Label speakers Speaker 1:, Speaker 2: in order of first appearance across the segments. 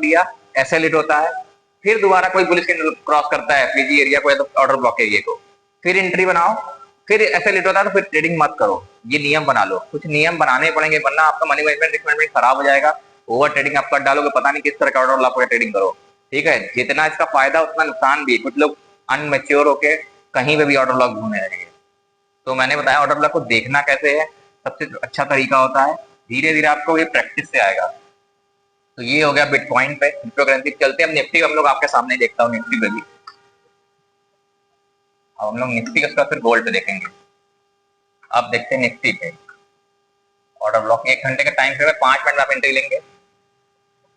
Speaker 1: दिया, SL hit होता है, फिर दोबारा कोई बुलिश कैंडल क्रॉस करता है एफवीजी एरिया को या तो ऑर्डर ब्लॉक एरिया को, फिर एंट्री बनाओ, फिर एसएल हिट होता है तो फिर ट्रेडिंग मत करो। ये नियम बना लो, कुछ नियम बनाने पड़ेंगे वरना आपका मनी मैनेजमेंट रिस्क मैनेजमेंट खराब हो जाएगा। ओवर ट्रेडिंग आप कर डालोगे, पता नहीं किस तरह का ऑर्डर ब्लॉक ट्रेडिंग करो। ठीक है, जितना इसका फायदा उतना नुकसान भी। कुछ लोग अनमेच्योर होके कहीं पे भी ऑर्डर ब्लॉक ढूंढने लगेंगे। तो मैंने बताया ऑर्डर ब्लॉक को देखना कैसे है, सबसे अच्छा तरीका होता है धीरे धीरे आपको ये प्रैक्टिस से आएगा। तो ये हो गया बिटकॉइन पे, क्रिप्टो करेंसी। चलते हैं अब निफ्टी, हम लोग आपके सामने देखता हूँ निफ्टी पे भी। अब हम लोग निफ्टी का उसका फिर गोल्ड पे देखेंगे। अब देखते हैं निफ्टी पे ऑर्डर ब्लॉक 1 घंटे का टाइम फ्रेम है, 5 मिनट में आप एंट्री लेंगे।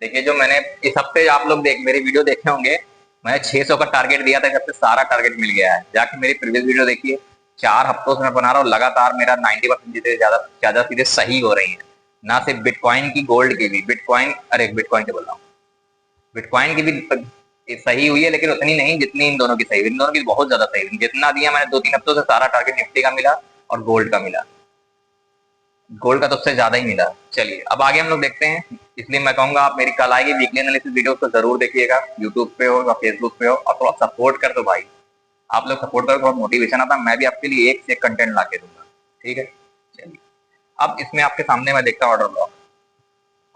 Speaker 1: देखिए जो मैंने इस हफ्ते आप लोग मेरी वीडियो देखे होंगे, मैंने 600 का टारगेट दिया था, इस हफ्ते सारा टारगेट मिल गया है। जाके मेरी प्रीवियस वीडियो देखिए, 4 हफ्तों से मैं बना रहा हूँ लगातार, मेरा 90% चीजें ज्यादा चीजें सही हो रही है। ना सिर्फ बिटकॉइन की, गोल्ड की भी। बिटकॉइन के बोल रहा हूँ, बिटकॉइन की भी सही हुई है लेकिन उतनी नहीं जितनी इन दोनों की सही हुई। इन दोनों की बहुत ज्यादा सही हुई। जितना दिया मैंने 2-3 हफ्तों से सारा टारगेट निफ्टी का मिला और गोल्ड का मिला। गोल्ड का तो उससे ज्यादा ही मिला। चलिए अब आगे हम लोग देखते हैं। इसलिए मैं कहूंगा आप मेरी कल आएगी वीकली एनालिसिस वीडियो को जरूर देखिएगा, यूट्यूब पे हो या फेसबुक पे हो, और थोड़ा सपोर्ट कर दो भाई। आप लोग सपोर्ट करो, बहुत मोटिवेशन आता है, मैं भी आपके लिए एक से एक कंटेंट ला के दूंगा। ठीक है, चलिए अब इसमें आपके सामने मैं देखता हूँ ऑर्डर ब्लॉक।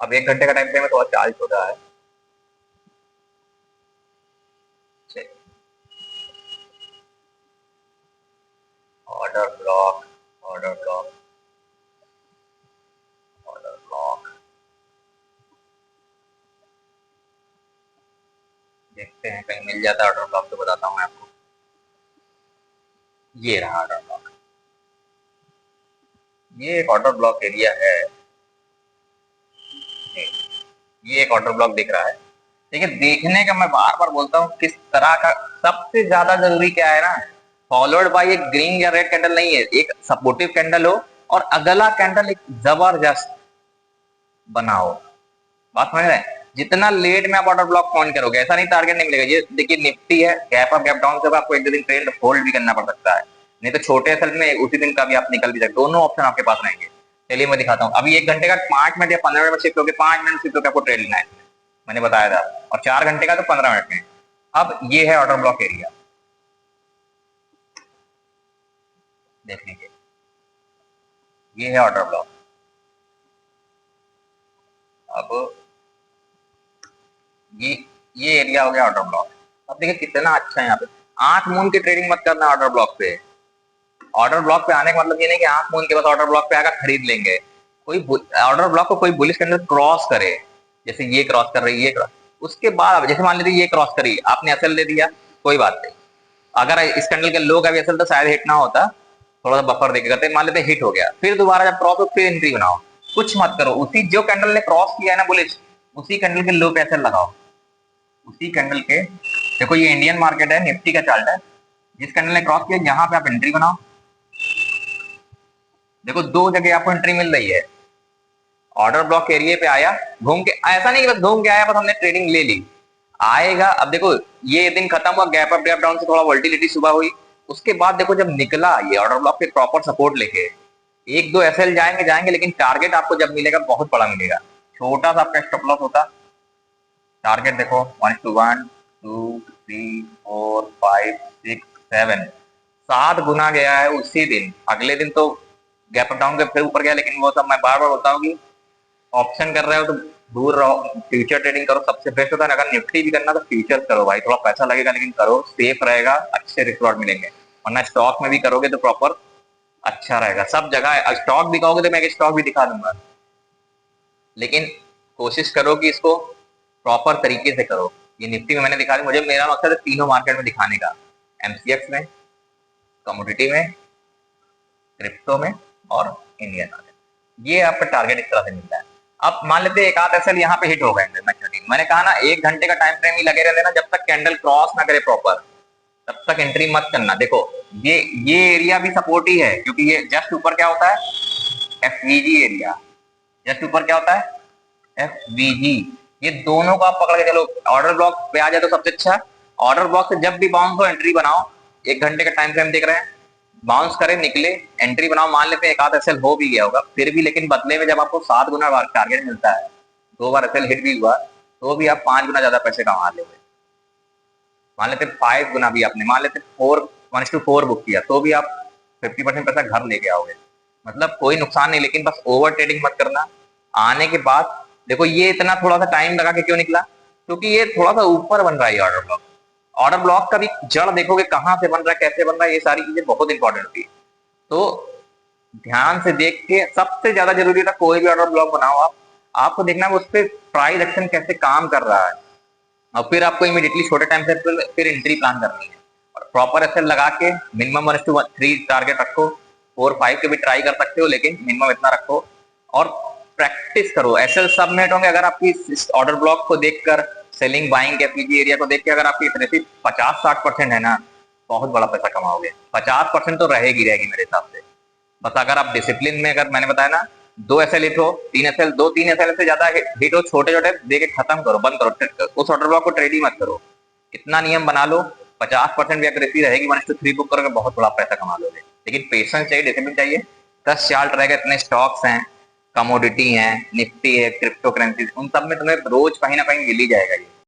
Speaker 1: अब 1 घंटे का टाइम फ्रेम में थोड़ा चार्ज हो रहा है। Order block, order block, order block, देखते हैं कहीं मिल जाता है ऑर्डर ब्लॉक तो बताता हूँ मैं आपको। ये रहा ऑर्डर ब्लॉक, ये एक ऑर्डर ब्लॉक एरिया है। ये एक ऑर्डर ब्लॉक दिख रहा है। देखिए देखने का मैं बार बार बोलता हूँ किस तरह का, सबसे ज्यादा जरूरी क्या है ना, फॉलोड बाय एक ग्रीन या रेड कैंडल नहीं है, एक सपोर्टिव कैंडल हो और अगला कैंडल एक जबरदस्त बनाओ। बात समझ रहे हैं? जितना लेट में आप ऑर्डर ब्लॉक फाउंड करोगे, ऐसा नहीं टारगेट नहीं मिलेगा। ये देखिए निफ्टी है, गैप अप गैप डाउन से आपको 1-2 दिन ट्रेड होल्ड भी करना पड़ सकता है, नहीं तो छोटे असल में उसी दिन का भी आप निकल भी सकते, दोनों ऑप्शन आपके पास रहेंगे। चलिए मैं दिखाता हूँ। अभी 1 घंटे का 5 मिनट या 15 मिनट में शिफ्ट होकर 5 मिनट शिफ्ट होकर आपको ट्रेड लेना है, मैंने बताया था, और 4 घंटे का तो 15 मिनट में। अब ये है ऑर्डर ब्लॉक एरिया, देख लीजिए, ये है ऑर्डर ब्लॉक। अब ये एरिया हो गया ऑर्डर ब्लॉक। अब देखिए कितना अच्छा है, यहाँ पे आंख मूंद के ट्रेडिंग मत करना ऑर्डर ब्लॉक पे। ऑर्डर ब्लॉक पे आने का मतलब ये नहीं कि आंख मूंद के बस ऑर्डर ब्लॉक पे आकर खरीद लेंगे। कोई ऑर्डर ब्लॉक को कोई बुलिश कैंडल क्रॉस करे, जैसे ये क्रॉस कर रही है, ये क्रॉस, उसके बाद जैसे मान लीजिए ये क्रॉस करी, आपने एसएल दे दिया, कोई बात नहीं। अगर इस कैंडल के लो का भी एसएल तो शायद हिट ना होता, थोड़ा सा बफर देके करते, मान लेते हिट हो गया, फिर दोबारा जब क्रॉस हो फिर एंट्री बनाओ। कुछ मत करो, उसी जो कैंडल ने क्रॉस किया है ना बुलिश, उसी कैंडल के लो पे एसएल लगाओ, उसी कैंडल के। देखो ये इंडियन मार्केट है, निफ्टी का चार्ट है, जिस कैंडल ने क्रॉस किया यहाँ पे आप एंट्री बनाओ। देखो 2 जगह आपको एंट्री मिल रही है। ऑर्डर ब्लॉक एरिया पे आया, घूम के, ऐसा नहीं कि बस घूम के आया बस हमने ट्रेडिंग ले ली, आएगा। अब देखो ये दिन खत्म हुआ, गैप अप गैप डाउन से थोड़ा वोल्टिलिटी सुबह हुई, उसके बाद देखो जब निकला ये ऑर्डर ब्लॉक पे प्रॉपर सपोर्ट लेके, 1-2 एसएल जाएंगे लेकिन टारगेट आपको जब मिलेगा बहुत बड़ा मिलेगा। छोटा सा आपका स्टॉप लॉस होता, टारगेट देखो 1:1 2 3 4 5 6 7, 7 गुना गया है उसी दिन। अगले दिन तो गैप डाउन के फिर ऊपर गया, लेकिन वो सब मैं बार बार बोलता हूँ कि ऑप्शन कर रहे हो तो दूर रहो, फ्यूचर ट्रेडिंग करो, सबसे बेस्ट होता है। अगर निफ्टी भी करना तो फ्यूचर करो भाई, थोड़ा पैसा लगेगा लेकिन करो, सेफ रहेगा, अच्छे रिकॉर्ड मिलेंगे। वरना स्टॉक में भी करोगे तो प्रॉपर अच्छा रहेगा सब जगह। स्टॉक दिखाओगे तो मैं एक स्टॉक भी दिखा दूंगा, लेकिन कोशिश करो कि इसको प्रॉपर तरीके से करो। ये निफ्टी में मैंने दिखा दी, मुझे मेरा मकसद है तीनों मार्केट में दिखाने का, एमसीएक्स में, कमोडिटी में, क्रिप्टो में और इंडियन मार्केट। ये आपका टारगेट इस तरह से मिलता है। अब मान लेते हैं एक आध एसएल यहाँ पे हिट हो गए, मैंने कहा ना 1 घंटे का टाइम फ्रेम ही लगे रहते ना, जब तक कैंडल क्रॉस ना करे प्रॉपर तब तक एंट्री मत करना। देखो ये एरिया भी सपोर्ट ही है, क्योंकि ये जस्ट ऊपर क्या होता है, एफवीजी एरिया, जस्ट ऊपर क्या होता है, एफवीजी। ये दोनों को आप पकड़ के चलो, ऑर्डर ब्लॉक पे आ जाए तो सबसे अच्छा। ऑर्डर ब्लॉक से जब भी बाउंस हो एंट्री बनाओ, 1 घंटे का टाइम फ्रेम देख रहे हैं, बाउंस करे निकले एंट्री बनाओ। मान लेते हैं एक आध एसएल हो भी गया होगा फिर भी, लेकिन बदले में जब आपको 7 गुना टारगेट मिलता है, 2 बार एसएल हिट भी हुआ, तो भी आप 5 गुना ज्यादा पैसे कमा लोगे। मान लेते 5 गुना भी आपने, मान लेते 4:1 बुक किया तो भी आप 50% पैसा घर लेके आओगे। मतलब कोई नुकसान नहीं, लेकिन बस ओवर ट्रेडिंग मत करना। आने के बाद देखो ये इतना थोड़ा सा टाइम लगा के क्यों निकला, क्योंकि ये थोड़ा सा ऊपर बन रहा है ऑर्डर ब्लॉक। ऑर्डर ब्लॉक का भी जड़ देखोगे कहाँ से बन रहा है, कैसे बन रहा है, ये सारी चीजें बहुत इंपॉर्टेंट होती है। तो ध्यान से देख के, सबसे ज्यादा जरूरी था कोई भी ऑर्डर ब्लॉक बनाओ आप, आपको देखना है उस पर प्राइस एक्शन कैसे काम कर रहा है, और फिर आपको इमीडिएटली छोटे टाइम से फिर एंट्री प्लान करनी है। और प्रॉपर एसएल लगा के मिनिमम 1:3 टारगेट रखो। 4-5 के भी ट्राई कर सकते हो, लेकिन मिनिमम इतना रखो और प्रैक्टिस करो। एसएल सब मेट होंगे अगर आपकी ऑर्डर ब्लॉक को देखकर, सेलिंग बाइंग के पीजी एरिया को देख के अगर आपकी इतने 50-60% है ना, बहुत बड़ा पैसा कमाओगे। 50% तो रहेगी मेरे हिसाब से। बस अगर आप डिसिप्लिन में, अगर मैंने बताया ना, 2 एसएल हिट हो, 3 एसएल, 2-3 एसएल से ज्यादा हिट हो, छोटे छोटे दे के खत्म करो, बंद करो, उस ऑर्डर ब्लॉक को ट्रेड ही मत करो। इतना नियम बना लो, 50% भी एक्यूरेसी रहेगी, 1:3 बुक करोगे, बहुत बड़ा पैसा कमा लोगे। लेकिन पेशेंस चाहिए, डिसिप्लिन चाहिए। 10 चार्ट रहेगा, इतने स्टॉक्स हैं, कमोडिटी हैं, निफ्टी है, क्रिप्टो करेंसी, उन सब में तुम्हें रोज कहीं ना कहीं मिल ही जाएगा ये।